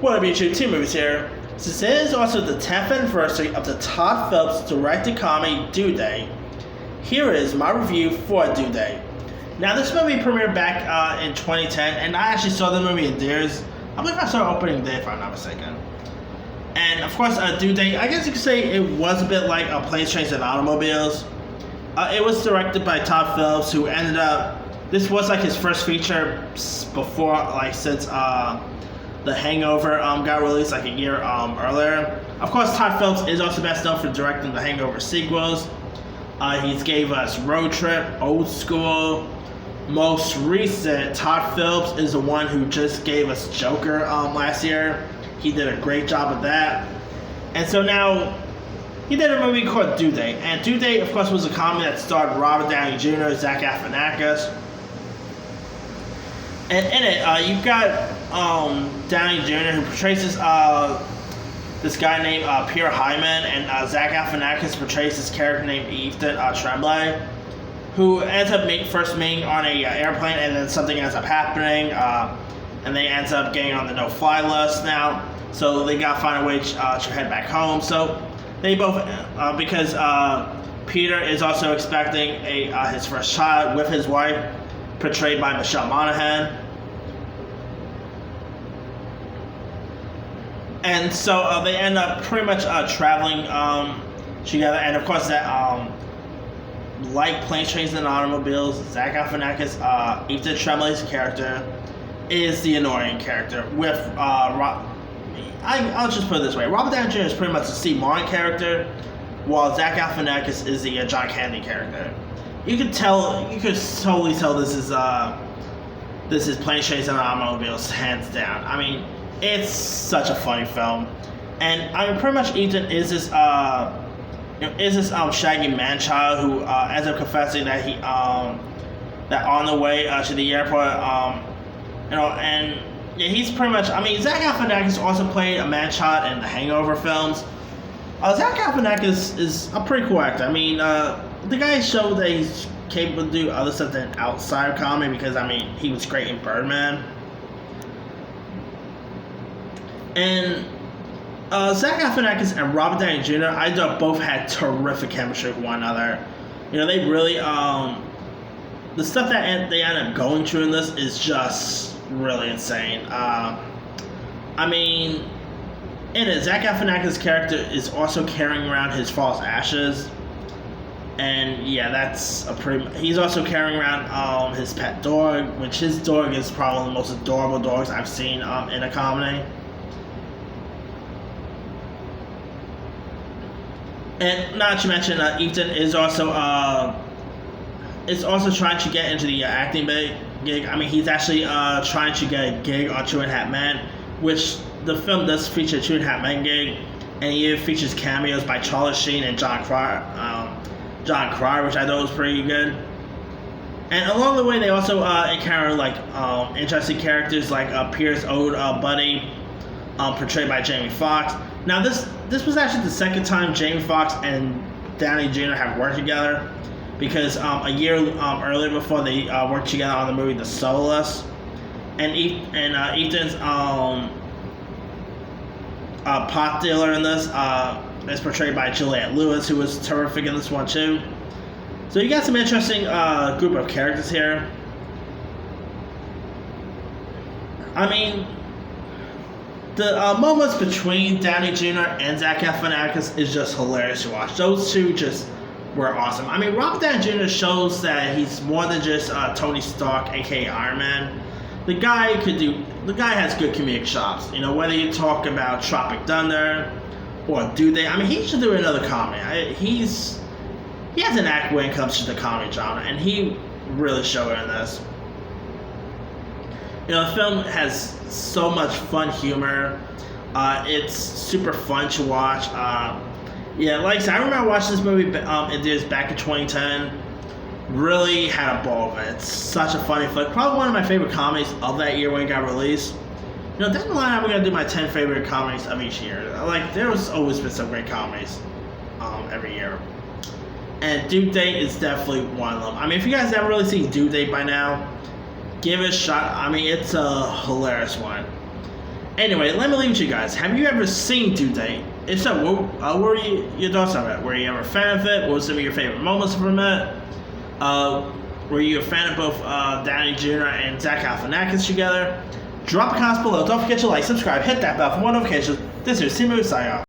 What up, YouTube? Team Movies here. Since it is also the 10th anniversary of the Todd Phillips directed comedy Due Date, here is my review for Due Date. Now, this movie premiered back in 2010, and I actually saw the movie in theaters. I believe I saw opening day, if I'm not mistaken. And of course, Due Date, I guess you could say it was a bit like Planes, Trains, and Automobiles. It was directed by Todd Phillips, who ended up, this was like his first feature before, like, since The Hangover got released like a year earlier. Of course, Todd Phillips is also best known for directing the Hangover sequels. He's gave us Road Trip, Old School. Most recent, Todd Phillips is the one who just gave us Joker last year. He did a great job of that. And so now, he did a movie called Due Date. And Due Date, of course, was a comedy that starred Robert Downey Jr., Zach Galifianakis. And in it, you've got Downey Jr., who portrays this guy named Pierre Hyman, and Zach Galifianakis portrays this character named Ethan Tremblay, who ends up first meeting on a airplane, and then something ends up happening, and they ends up getting on the no-fly list now. So they gotta find a way to head back home. So they both, because Peter is also expecting his first child with his wife, portrayed by Michelle Monaghan. And so they end up pretty much traveling together. And of course, that like Planes, Trains, and Automobiles, Zach Galifianakis, Ethan Tremblay's character is the annoying character. With I'll just put it this way: Robert Downey Jr. is pretty much the Steve Martin character, while Zach Galifianakis is the John Candy character. You could totally tell this is Planes, Trains, and Automobiles, hands down. I mean, it's such a funny film, and I mean, pretty much Ethan is this shaggy man-child who ends up confessing that he that on the way to the airport, and yeah, he's pretty much. I mean, Zach Galifianakis also played a man-child in the Hangover films. Zach Galifianakis is a pretty cool actor. I mean, the guy showed that he's capable to do other stuff than outside of comedy, because I mean, he was great in Birdman. And Zach Galifianakis and Robert Downey Jr., I thought both had terrific chemistry with one another. You know, they really, the stuff that they end up going through in this is just really insane. I mean, in it, Zach Galifianakis' character is also carrying around his false ashes. And yeah, he's also carrying around his pet dog, which his dog is probably the most adorable dogs I've seen in a comedy. And not to mention, Ethan is also trying to get into the acting gig. I mean, he's actually trying to get a gig on Two and a Half Men, which the film does feature a Two and a Half Men gig, and it features cameos by Charlie Sheen and John Cryer, which I thought was pretty good. And along the way, they also encounter like interesting characters like Pierce's old buddy, portrayed by Jamie Foxx. Now, this was actually the second time Jamie Foxx and Downey Jr. have worked together, because a year earlier before they worked together on the movie The Soloist, and Ethan's pot dealer in this is portrayed by Juliette Lewis, who was terrific in this one too. So you got some interesting group of characters here. I mean, the moments between Downey Jr. and Zach Galifianakis is just hilarious to watch. Those two just were awesome. I mean, Robert Downey Jr. shows that he's more than just Tony Stark, aka Iron Man. The guy has good comedic chops. You know, whether you talk about Tropic Thunder or Due Date. I mean, he should do another comedy. He has an act when it comes to the comedy genre, and he really showed it in this. You know, the film has so much fun humor. It's super fun to watch. Yeah, like I said, I remember watching this movie back in 2010. Really had a ball with it. It's such a funny flick. Probably one of my favorite comedies of that year when it got released. You know, down the line, I'm going to do my 10 favorite comedies of each year. Like, there's always been some great comedies every year. And Due Date is definitely one of them. I mean, if you guys haven't really seen Due Date by now, give it a shot. I mean, it's a hilarious one. Anyway, let me leave it to you guys. Have you ever seen Due Date? If so, what were your thoughts on it? Were you ever a fan of it? What were some of your favorite moments from it? Were you a fan of both Downey Jr. and Zach Galifianakis together? Drop a comment below. Don't forget to like, subscribe, hit that bell for more notifications. This is Timu, signing off.